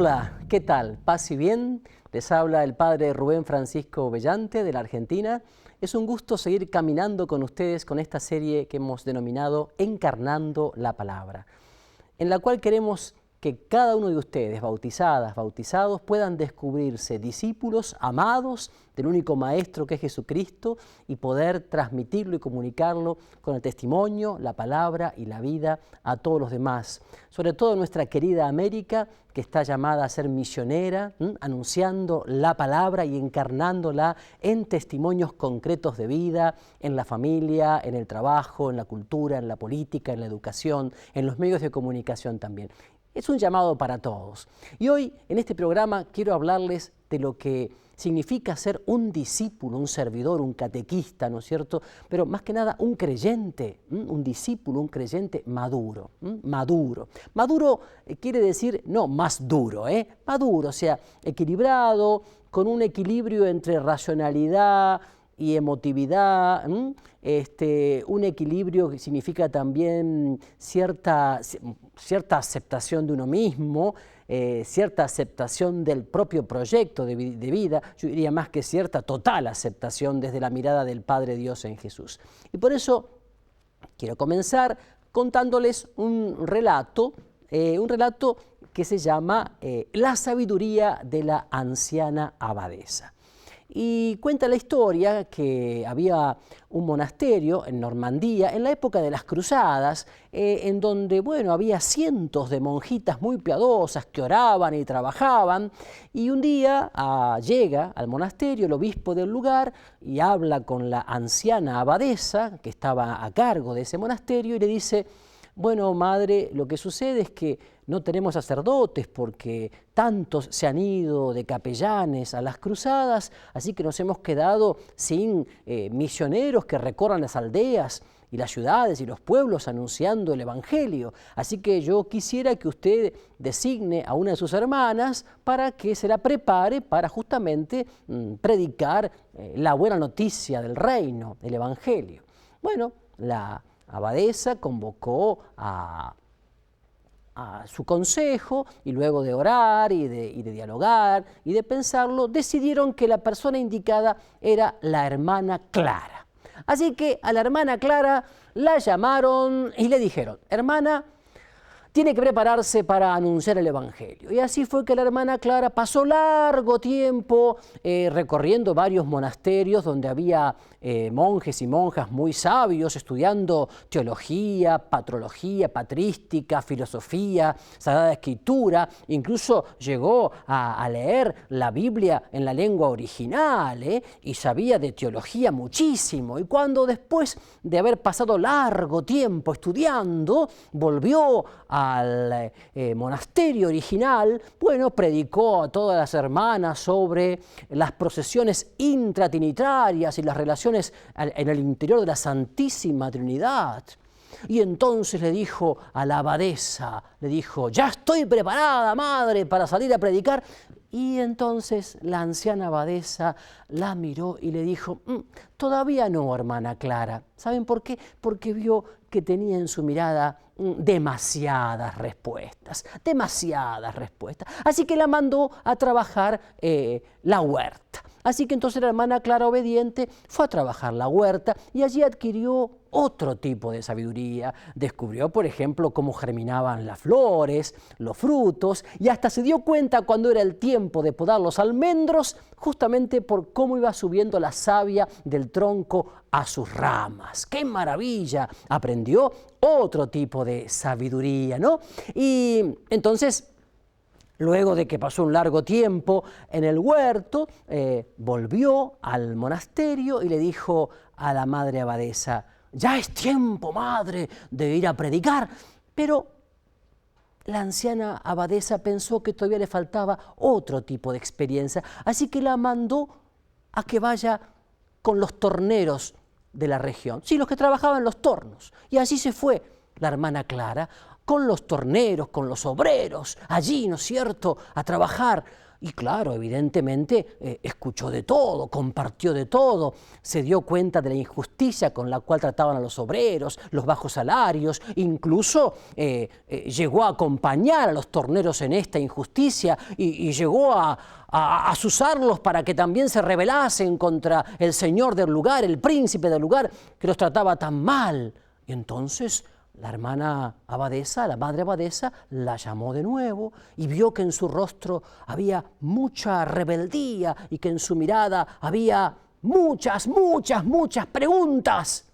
Hola, ¿qué tal? Paz y bien. Les habla el padre Rubén Francisco Bellante de la Argentina. Es un gusto seguir caminando con ustedes con esta serie que hemos denominado Encarnando la Palabra, en la cual queremos que cada uno de ustedes, bautizadas, bautizados, puedan descubrirse discípulos amados del único Maestro que es Jesucristo y poder transmitirlo y comunicarlo con el testimonio, la palabra y la vida a todos los demás. Sobre todo nuestra querida América, que está llamada a ser misionera, anunciando la palabra y encarnándola en testimonios concretos de vida, en la familia, en el trabajo, en la cultura, en la política, en la educación, en los medios de comunicación también. Es un llamado para todos. Y hoy, en este programa, quiero hablarles de lo que significa ser un discípulo, un servidor, un catequista, ¿no es cierto? Pero más que nada, un creyente, un discípulo, un creyente maduro, maduro. Maduro quiere decir, no más duro, maduro, o sea, equilibrado, con un equilibrio entre racionalidad y emotividad, un equilibrio que significa también cierta aceptación de uno mismo, cierta aceptación del propio proyecto de vida, yo diría más que cierta total aceptación desde la mirada del Padre Dios en Jesús. Y por eso quiero comenzar contándoles un relato que se llama La sabiduría de la anciana abadesa. Y cuenta la historia que había un monasterio en Normandía en la época de las cruzadas, en donde, había cientos de monjitas muy piadosas que oraban y trabajaban, y un día llega al monasterio el obispo del lugar y habla con la anciana abadesa que estaba a cargo de ese monasterio y le dice: bueno, madre, lo que sucede es que no tenemos sacerdotes porque tantos se han ido de capellanes a las cruzadas, así que nos hemos quedado sin misioneros que recorran las aldeas y las ciudades y los pueblos anunciando el Evangelio. Así que yo quisiera que usted designe a una de sus hermanas para que se la prepare para justamente predicar la buena noticia del reino, el Evangelio. Bueno, la abadesa convocó a su consejo y luego de orar y de dialogar y de pensarlo, decidieron que la persona indicada era la hermana Clara. Así que a la hermana Clara la llamaron y le dijeron: hermana, tiene que prepararse para anunciar el Evangelio. Y así fue que la hermana Clara pasó largo tiempo recorriendo varios monasterios donde había monjes y monjas muy sabios, estudiando teología, patrología, patrística, filosofía, Sagrada Escritura. Incluso llegó a leer la Biblia en la lengua original, y sabía de teología muchísimo. Y cuando después de haber pasado largo tiempo estudiando, volvió al monasterio original, predicó a todas las hermanas sobre las procesiones intratrinitarias y las relaciones en el interior de la Santísima Trinidad. Y entonces le dijo a la abadesa, ya estoy preparada, madre, para salir a predicar. Y entonces la anciana abadesa la miró y le dijo: todavía no, hermana Clara. ¿Saben por qué? Porque vio que tenía en su mirada demasiadas respuestas. Así que la mandó a trabajar la huerta. Así que entonces la hermana Clara obediente fue a trabajar la huerta y allí adquirió otro tipo de sabiduría. Descubrió, por ejemplo, cómo germinaban las flores, los frutos, y hasta se dio cuenta cuando era el tiempo de podar los almendros, justamente por cómo iba subiendo la savia del tronco a sus ramas. ¡Qué maravilla! Aprendió otro tipo de sabiduría, ¿no? Y entonces, luego de que pasó un largo tiempo en el huerto, volvió al monasterio y le dijo a la madre abadesa: ya es tiempo, madre, de ir a predicar. Pero la anciana abadesa pensó que todavía le faltaba otro tipo de experiencia, así que la mandó a que vaya con los torneros de la región, sí, los que trabajaban en los tornos. Y así se fue la hermana Clara con los torneros, con los obreros, allí, ¿no es cierto?, a trabajar. Y claro, evidentemente escuchó de todo, compartió de todo, se dio cuenta de la injusticia con la cual trataban a los obreros, los bajos salarios, incluso llegó a acompañar a los torneros en esta injusticia y llegó a azuzarlos para que también se rebelasen contra el señor del lugar, el príncipe del lugar, que los trataba tan mal. Y entonces la hermana abadesa, la madre abadesa, la llamó de nuevo y vio que en su rostro había mucha rebeldía y que en su mirada había muchas preguntas.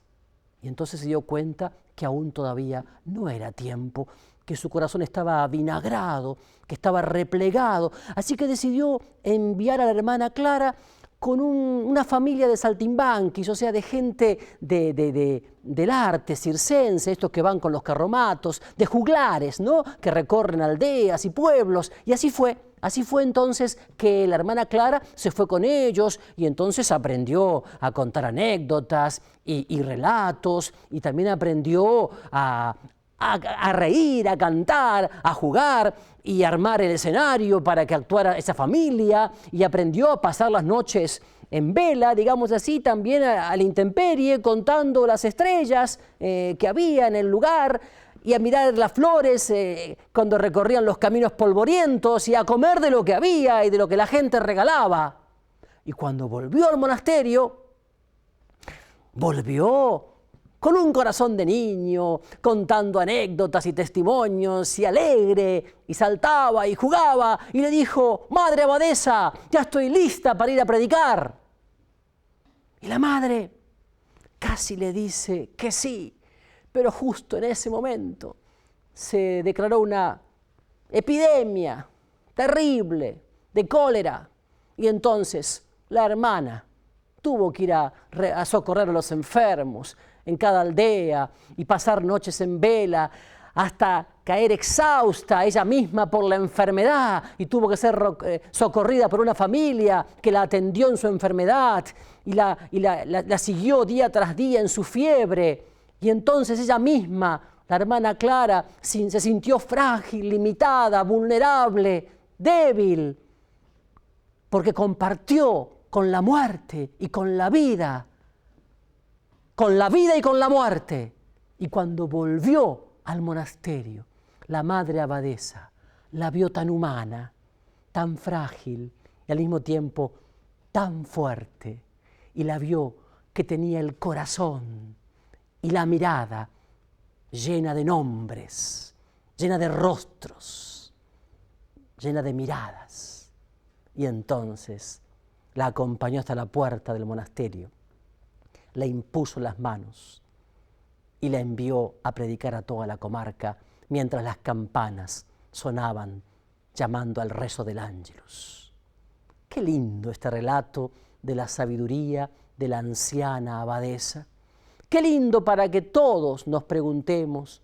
Y entonces se dio cuenta que aún todavía no era tiempo, que su corazón estaba avinagrado, que estaba replegado. Así que decidió enviar a la hermana Clara con una familia de saltimbanquis, o sea, de gente del arte circense, estos que van con los carromatos, de juglares, ¿no?, que recorren aldeas y pueblos. Y así fue entonces que la hermana Clara se fue con ellos y entonces aprendió a contar anécdotas y relatos, y también aprendió a reír, a cantar, a jugar y armar el escenario para que actuara esa familia, y aprendió a pasar las noches en vela, digamos así, también a la intemperie, contando las estrellas que había en el lugar, y a mirar las flores cuando recorrían los caminos polvorientos, y a comer de lo que había y de lo que la gente regalaba. Y cuando volvió al monasterio, volvió con un corazón de niño, contando anécdotas y testimonios, y alegre, y saltaba y jugaba, y le dijo: «Madre abadesa, ya estoy lista para ir a predicar». Y la madre casi le dice que sí, pero justo en ese momento se declaró una epidemia terrible de cólera, y entonces la hermana tuvo que ir a socorrer a los enfermos en cada aldea y pasar noches en vela hasta caer exhausta ella misma por la enfermedad, y tuvo que ser socorrida por una familia que la atendió en su enfermedad y la siguió día tras día en su fiebre. Y entonces ella misma, la hermana Clara, se sintió frágil, limitada, vulnerable, débil, porque compartió con la muerte y con la vida y con la muerte. Y cuando volvió al monasterio, la madre abadesa la vio tan humana, tan frágil y al mismo tiempo tan fuerte, y la vio que tenía el corazón y la mirada llena de nombres, llena de rostros, llena de miradas. Y entonces la acompañó hasta la puerta del monasterio, le impuso las manos y la envió a predicar a toda la comarca mientras las campanas sonaban llamando al rezo del Ángelus. Qué lindo este relato de la sabiduría de la anciana abadesa. Qué lindo para que todos nos preguntemos,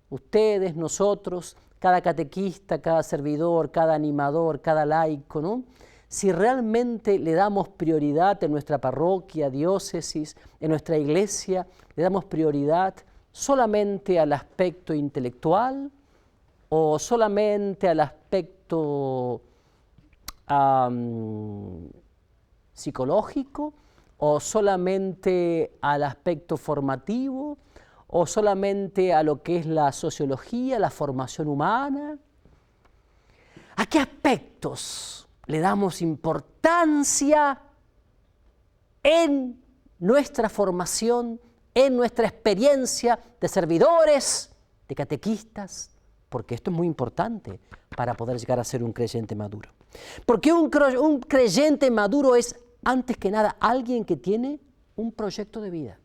ustedes, nosotros, cada catequista, cada servidor, cada animador, cada laico, ¿no?, si realmente le damos prioridad en nuestra parroquia, diócesis, en nuestra iglesia, le damos prioridad solamente al aspecto intelectual o solamente al aspecto psicológico, o solamente al aspecto formativo, o solamente a lo que es la sociología, la formación humana. ¿A qué aspectos le damos importancia en nuestra formación, en nuestra experiencia de servidores, de catequistas? Porque esto es muy importante para poder llegar a ser un creyente maduro. Porque un creyente maduro es, antes que nada, alguien que tiene un proyecto de vida.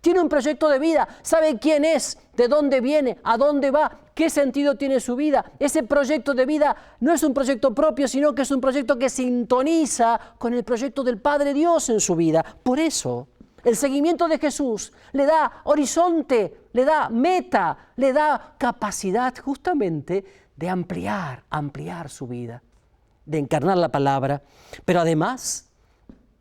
Tiene un proyecto de vida, sabe quién es, de dónde viene, a dónde va, qué sentido tiene su vida. Ese proyecto de vida no es un proyecto propio, sino que es un proyecto que sintoniza con el proyecto del Padre Dios en su vida. Por eso, el seguimiento de Jesús le da horizonte, le da meta, le da capacidad justamente de ampliar su vida, de encarnar la palabra. Pero además,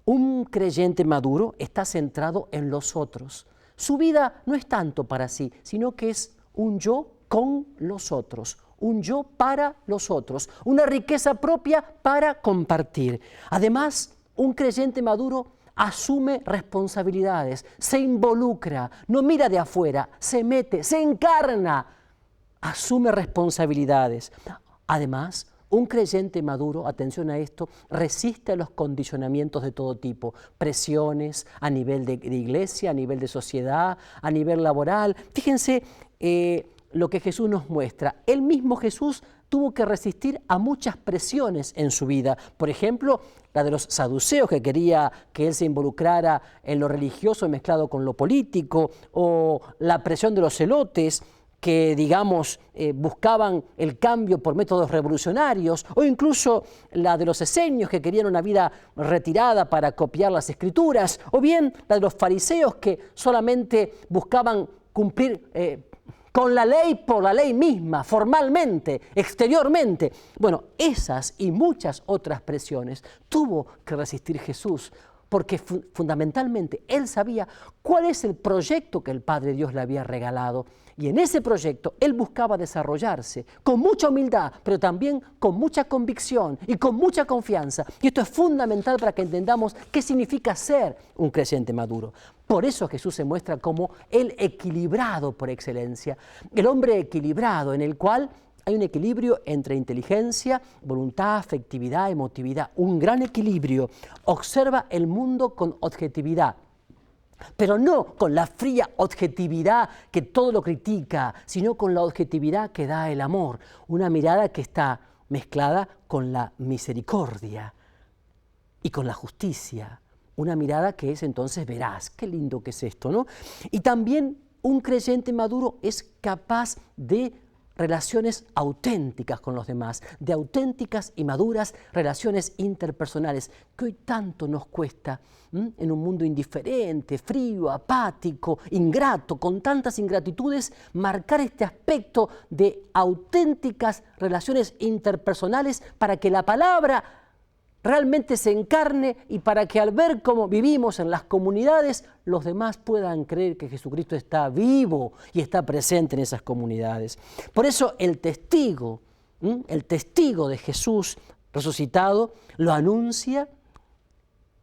un creyente maduro está centrado en los otros. Su vida no es tanto para sí, sino que es un yo con los otros, un yo para los otros, una riqueza propia para compartir. Además, un creyente maduro asume responsabilidades, se involucra, no mira de afuera, se mete, se encarna, asume responsabilidades. Además, un creyente maduro, atención a esto, resiste a los condicionamientos de todo tipo, presiones a nivel de iglesia, a nivel de sociedad, a nivel laboral. Fíjense lo que Jesús nos muestra. El mismo Jesús tuvo que resistir a muchas presiones en su vida. Por ejemplo, la de los saduceos, que quería que él se involucrara en lo religioso mezclado con lo político, o la presión de los celotes, que, digamos, buscaban el cambio por métodos revolucionarios, o incluso la de los esenios, que querían una vida retirada para copiar las Escrituras, o bien la de los fariseos, que solamente buscaban cumplir con la ley por la ley misma, formalmente, exteriormente. Bueno, esas y muchas otras presiones tuvo que resistir Jesús, porque fundamentalmente él sabía cuál es el proyecto que el Padre Dios le había regalado. Y en ese proyecto él buscaba desarrollarse con mucha humildad, pero también con mucha convicción y con mucha confianza. Y esto es fundamental para que entendamos qué significa ser un creyente maduro. Por eso Jesús se muestra como el equilibrado por excelencia, el hombre equilibrado en el cual hay un equilibrio entre inteligencia, voluntad, afectividad, emotividad, un gran equilibrio. Observa el mundo con objetividad, pero no con la fría objetividad que todo lo critica, sino con la objetividad que da el amor, una mirada que está mezclada con la misericordia y con la justicia, una mirada que es entonces veraz. Qué lindo que es esto, ¿no? Y también un creyente maduro es capaz de relaciones auténticas con los demás, de auténticas y maduras relaciones interpersonales, que hoy tanto nos cuesta en un mundo indiferente, frío, apático, ingrato, con tantas ingratitudes, marcar este aspecto de auténticas relaciones interpersonales para que la palabra realmente se encarne y para que al ver cómo vivimos en las comunidades, los demás puedan creer que Jesucristo está vivo y está presente en esas comunidades. Por eso el testigo de Jesús resucitado lo anuncia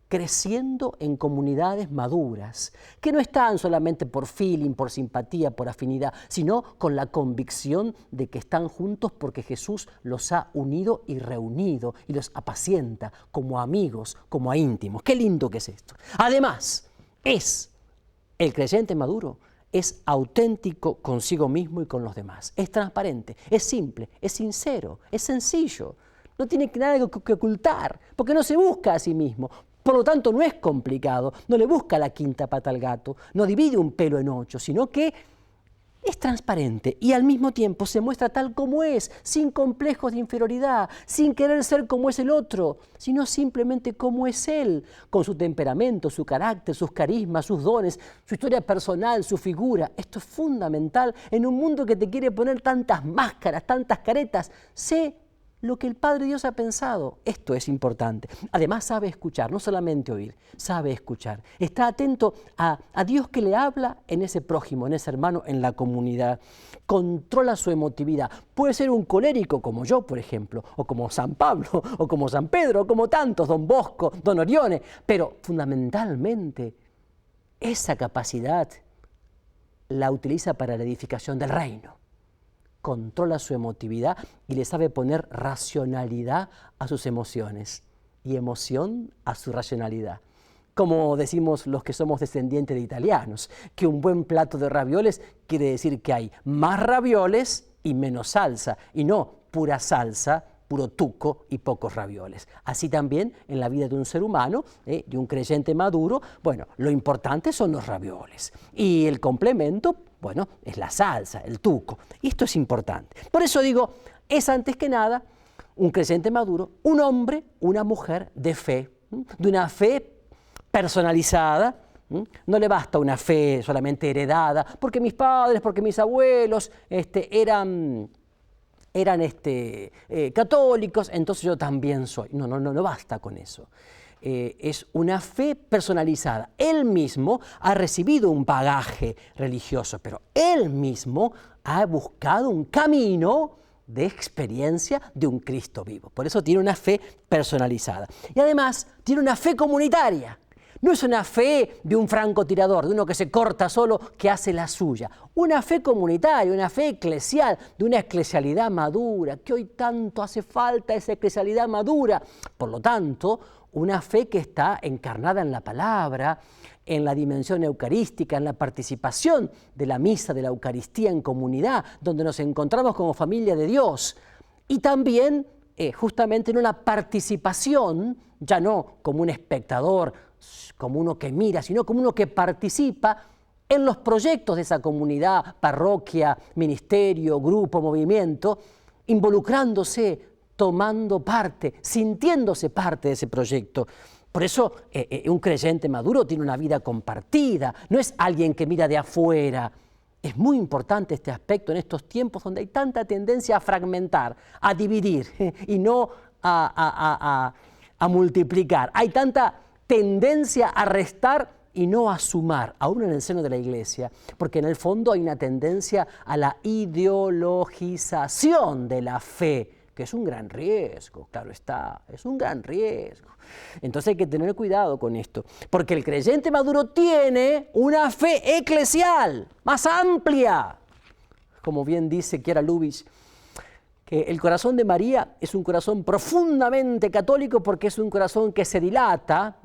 creciendo en comunidades maduras, que no están solamente por feeling, por simpatía, por afinidad, sino con la convicción de que están juntos porque Jesús los ha unido y reunido y los apacienta como amigos, como a íntimos. Qué lindo que es esto. Además, el creyente maduro es auténtico consigo mismo y con los demás. Es transparente, es simple, es sincero, es sencillo. No tiene nada que ocultar, porque no se busca a sí mismo. Por lo tanto, no es complicado, no le busca la quinta pata al gato, no divide un pelo en 8, sino que es transparente y al mismo tiempo se muestra tal como es, sin complejos de inferioridad, sin querer ser como es el otro, sino simplemente como es él, con su temperamento, su carácter, sus carismas, sus dones, su historia personal, su figura. Esto es fundamental en un mundo que te quiere poner tantas máscaras, tantas caretas. Sé lo que el Padre Dios ha pensado. Esto es importante. Además sabe escuchar, no solamente oír, sabe escuchar. Está atento a Dios que le habla en ese prójimo, en ese hermano, en la comunidad. Controla su emotividad. Puede ser un colérico como yo, por ejemplo, o como San Pablo, o como San Pedro, o como tantos, Don Bosco, Don Orione, pero fundamentalmente esa capacidad la utiliza para la edificación del reino. Controla su emotividad y le sabe poner racionalidad a sus emociones y emoción a su racionalidad. Como decimos los que somos descendientes de italianos, que un buen plato de ravioles quiere decir que hay más ravioles y menos salsa, y no pura salsa, puro tuco y pocos ravioles. Así también en la vida de un ser humano, de un creyente maduro, bueno, lo importante son los ravioles y el complemento, bueno, es la salsa, el tuco. Y esto es importante. Por eso digo, es antes que nada un creyente maduro, un hombre, una mujer de fe, de una fe personalizada. No le basta una fe solamente heredada, porque mis padres, porque mis abuelos eran católicos, entonces yo también soy. No basta con eso. Es una fe personalizada. Él mismo ha recibido un bagaje religioso, pero él mismo ha buscado un camino de experiencia de un Cristo vivo. Por eso tiene una fe personalizada. Y además tiene una fe comunitaria. No es una fe de un francotirador, de uno que se corta solo, que hace la suya. Una fe comunitaria, una fe eclesial, de una eclesialidad madura, que hoy tanto hace falta esa eclesialidad madura. Por lo tanto, una fe que está encarnada en la palabra, en la dimensión eucarística, en la participación de la misa, de la Eucaristía en comunidad, donde nos encontramos como familia de Dios. Y también justamente en una participación, ya no como un espectador, como uno que mira, sino como uno que participa en los proyectos de esa comunidad, parroquia, ministerio, grupo, movimiento, involucrándose, tomando parte, sintiéndose parte de ese proyecto. Por eso un creyente maduro tiene una vida compartida, no es alguien que mira de afuera. Es muy importante este aspecto en estos tiempos donde hay tanta tendencia a fragmentar, a dividir y no a multiplicar. Hay tanta tendencia a restar y no a sumar, aún en el seno de la Iglesia, porque en el fondo hay una tendencia a la ideologización de la fe, que es un gran riesgo, claro está, es un gran riesgo. Entonces hay que tener cuidado con esto, porque el creyente maduro tiene una fe eclesial más amplia. Como bien dice Chiara Lubich, que el corazón de María es un corazón profundamente católico porque es un corazón que se dilata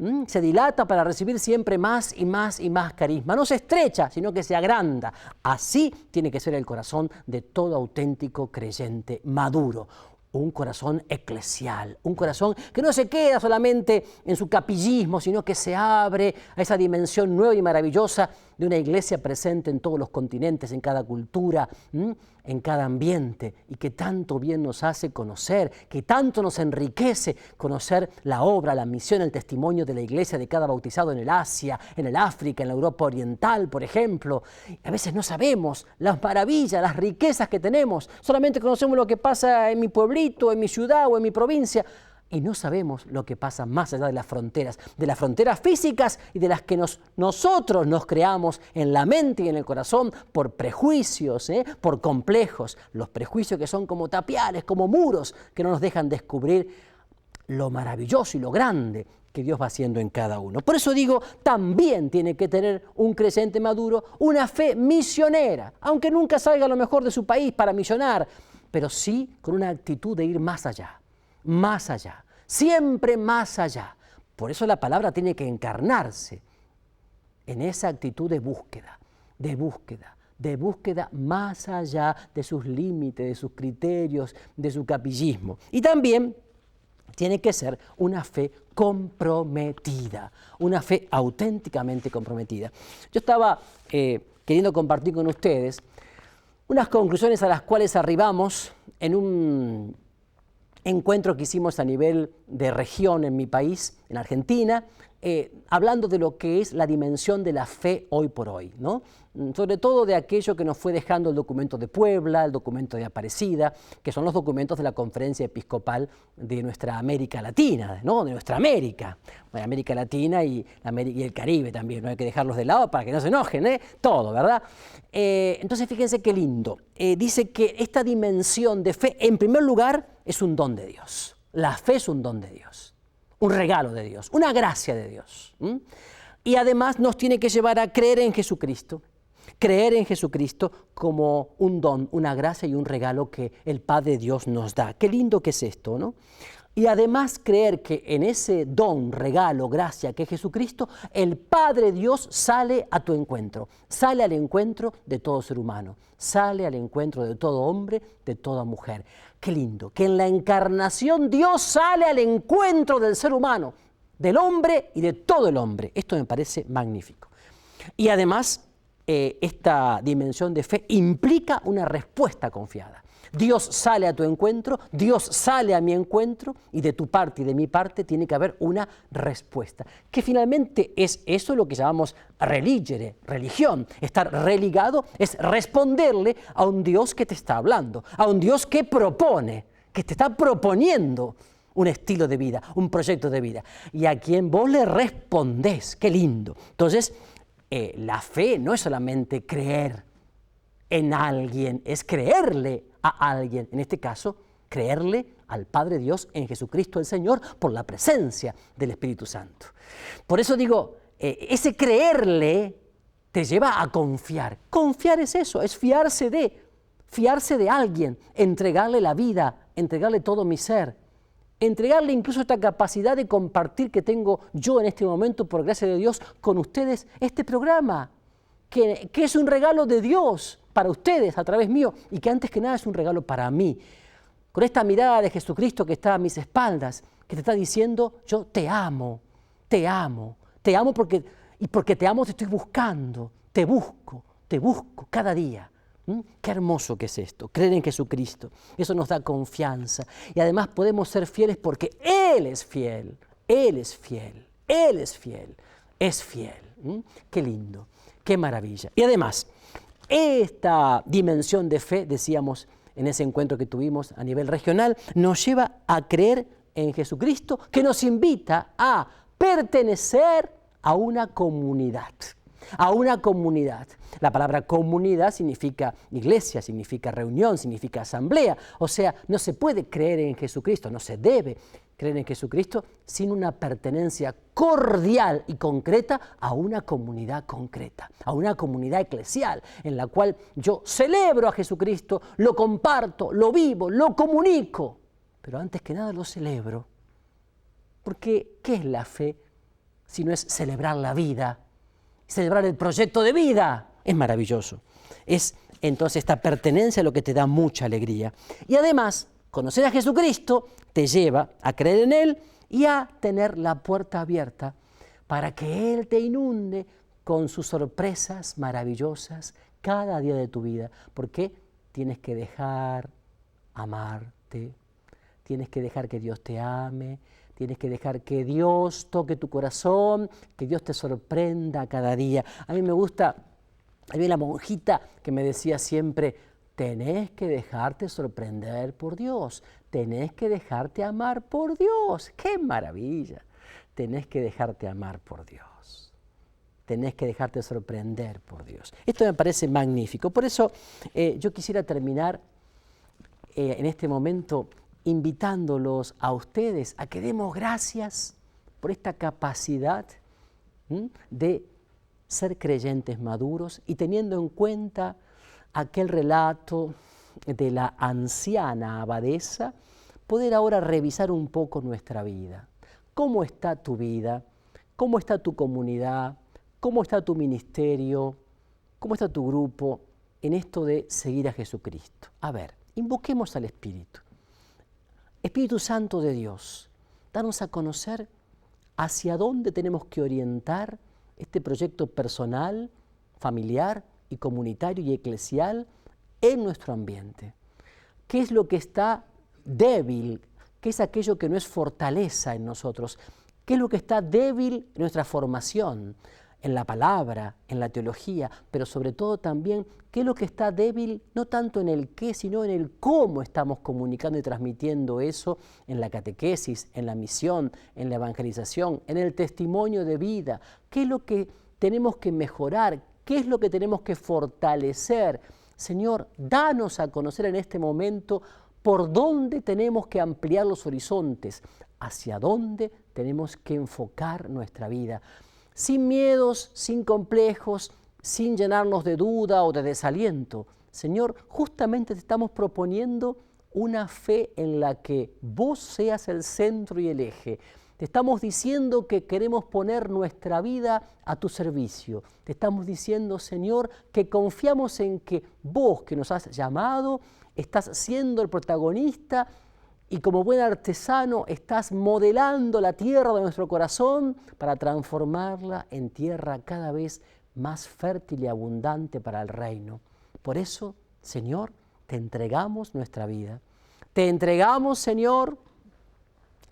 para recibir siempre más y más y más carisma. No se estrecha, sino que se agranda. Así tiene que ser el corazón de todo auténtico creyente maduro. Un corazón eclesial, un corazón que no se queda solamente en su capillismo, sino que se abre a esa dimensión nueva y maravillosa de una iglesia presente en todos los continentes, en cada cultura, en cada ambiente, y que tanto bien nos hace conocer, que tanto nos enriquece conocer la obra, la misión, el testimonio de la iglesia de cada bautizado en el Asia, en el África, en la Europa Oriental, por ejemplo. A veces no sabemos las maravillas, las riquezas que tenemos, solamente conocemos lo que pasa en mi pueblito, en mi ciudad o en mi provincia, y no sabemos lo que pasa más allá de las fronteras físicas y de las que nosotros nos creamos en la mente y en el corazón por prejuicios, por complejos, los prejuicios que son como tapiales, como muros que no nos dejan descubrir lo maravilloso y lo grande que Dios va haciendo en cada uno. Por eso digo, también tiene que tener un creyente maduro una fe misionera, aunque nunca salga lo mejor de su país para misionar, pero sí con una actitud de ir más allá, siempre más allá. Por eso la palabra tiene que encarnarse en esa actitud de búsqueda más allá de sus límites, de sus criterios, de su capillismo. Y también tiene que ser una fe comprometida, una fe auténticamente comprometida. Yo estaba queriendo compartir con ustedes unas conclusiones a las cuales arribamos en un encuentro que hicimos a nivel de región en mi país, en Argentina, hablando de lo que es la dimensión de la fe hoy por hoy, ¿no? Sobre todo de aquello que nos fue dejando el documento de Puebla, el documento de Aparecida, que son los documentos de la Conferencia Episcopal de nuestra América Latina, ¿no? De nuestra América, bueno, América Latina y el Caribe también, no hay que dejarlos de lado para que no se enojen, todo, ¿verdad? Entonces fíjense qué lindo, dice que esta dimensión de fe, en primer lugar, es un don de Dios. La fe es un don de Dios, un regalo de Dios, una gracia de Dios. Y además nos tiene que llevar a creer en Jesucristo como un don, una gracia y un regalo que el Padre Dios nos da. Qué lindo que es esto, ¿no? Y además creer que en ese don, regalo, gracia que es Jesucristo, el Padre Dios sale a tu encuentro, sale al encuentro de todo ser humano, sale al encuentro de todo hombre, de toda mujer. Qué lindo, que en la encarnación Dios sale al encuentro del ser humano, del hombre y de todo el hombre. Esto me parece magnífico. Y además, esta dimensión de fe implica una respuesta confiada. Dios sale a tu encuentro, Dios sale a mi encuentro y de tu parte y de mi parte tiene que haber una respuesta. Que finalmente es eso lo que llamamos religere, religión. Estar religado es responderle a un Dios que te está hablando, a un Dios que propone, que te está proponiendo un estilo de vida, un proyecto de vida. Y a quien vos le respondés, qué lindo. Entonces, la fe no es solamente creer en alguien, es creerle a alguien. En este caso, creerle al Padre Dios en Jesucristo el Señor por la presencia del Espíritu Santo. Por eso digo, ese creerle te lleva a confiar. Confiar es eso, es fiarse de alguien, entregarle la vida, entregarle todo mi ser, entregarle incluso esta capacidad de compartir que tengo yo en este momento, por gracia de Dios, con ustedes este programa, que es un regalo de Dios para ustedes a través mío y que antes que nada es un regalo para mí. Con esta mirada de Jesucristo que está a mis espaldas, que te está diciendo, yo te amo porque te amo te estoy buscando, te busco cada día. Qué hermoso que es esto, creer en Jesucristo. Eso nos da confianza y además podemos ser fieles porque Él es fiel, Él es fiel, Él es fiel, es fiel. Qué lindo, qué maravilla. Y además, esta dimensión de fe, decíamos en ese encuentro que tuvimos a nivel regional, nos lleva a creer en Jesucristo, que nos invita a pertenecer a una comunidad. A una comunidad. La palabra comunidad significa iglesia, significa reunión, significa asamblea. O sea, no se puede creer en Jesucristo, no se debe creer en Jesucristo sin una pertenencia cordial y concreta a una comunidad concreta, a una comunidad eclesial en la cual yo celebro a Jesucristo, lo comparto, lo vivo, lo comunico. Pero antes que nada lo celebro. Porque, ¿qué es la fe si no es celebrar la vida? Celebrar el proyecto de vida. Es maravilloso. Es entonces esta pertenencia lo que te da mucha alegría. Y además, conocer a Jesucristo te lleva a creer en Él y a tener la puerta abierta para que Él te inunde con sus sorpresas maravillosas cada día de tu vida. Porque tienes que dejar amarte, tienes que dejar que Dios te ame, tienes que dejar que Dios toque tu corazón, que Dios te sorprenda cada día. A mí me gusta, había la monjita que me decía siempre, tenés que dejarte sorprender por Dios, tenés que dejarte amar por Dios. ¡Qué maravilla! Tenés que dejarte amar por Dios, tenés que dejarte sorprender por Dios. Esto me parece magnífico. Por eso yo quisiera terminar en este momento invitándolos a ustedes a que demos gracias por esta capacidad de ser creyentes maduros y teniendo en cuenta aquel relato de la anciana abadesa, poder ahora revisar un poco nuestra vida. ¿Cómo está tu vida? ¿Cómo está tu comunidad? ¿Cómo está tu ministerio? ¿Cómo está tu grupo en esto de seguir a Jesucristo? A ver, invoquemos al Espíritu. Espíritu Santo de Dios, danos a conocer hacia dónde tenemos que orientar este proyecto personal, familiar y comunitario y eclesial en nuestro ambiente. ¿Qué es lo que está débil? ¿Qué es aquello que no es fortaleza en nosotros? ¿Qué es lo que está débil en nuestra formación, en la palabra, en la teología, pero sobre todo también qué es lo que está débil, no tanto en el qué, sino en el cómo estamos comunicando y transmitiendo eso en la catequesis, en la misión, en la evangelización, en el testimonio de vida? ¿Qué es lo que tenemos que mejorar? ¿Qué es lo que tenemos que fortalecer? Señor, danos a conocer en este momento por dónde tenemos que ampliar los horizontes, hacia dónde tenemos que enfocar nuestra vida. Sin miedos, sin complejos, sin llenarnos de duda o de desaliento. Señor, justamente te estamos proponiendo una fe en la que vos seas el centro y el eje. Te estamos diciendo que queremos poner nuestra vida a tu servicio. Te estamos diciendo, Señor, que confiamos en que vos que nos has llamado, estás siendo el protagonista y como buen artesano estás modelando la tierra de nuestro corazón para transformarla en tierra cada vez más fértil y abundante para el reino. Por eso, Señor, te entregamos nuestra vida. Te entregamos, Señor,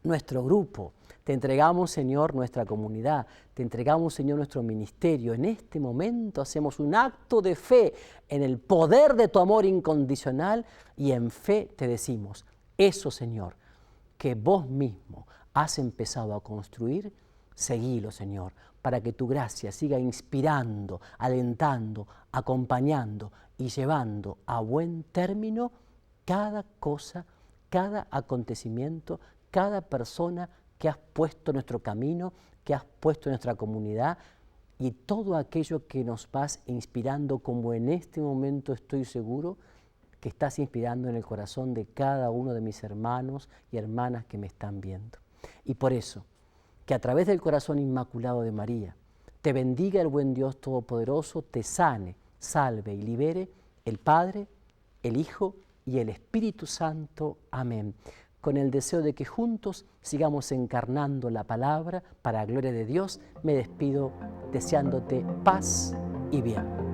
nuestro grupo. Te entregamos, Señor, nuestra comunidad. Te entregamos, Señor, nuestro ministerio. En este momento hacemos un acto de fe en el poder de tu amor incondicional y en fe te decimos, eso, Señor, que vos mismo has empezado a construir, seguilo, Señor, para que tu gracia siga inspirando, alentando, acompañando y llevando a buen término cada cosa, cada acontecimiento, cada persona que has puesto en nuestro camino, que has puesto en nuestra comunidad, y todo aquello que nos vas inspirando, como en este momento estoy seguro que estás inspirando en el corazón de cada uno de mis hermanos y hermanas que me están viendo. Y por eso, que a través del corazón inmaculado de María, te bendiga el buen Dios Todopoderoso, te sane, salve y libere el Padre, el Hijo y el Espíritu Santo. Amén. Con el deseo de que juntos sigamos encarnando la palabra para la gloria de Dios, me despido deseándote paz y bien.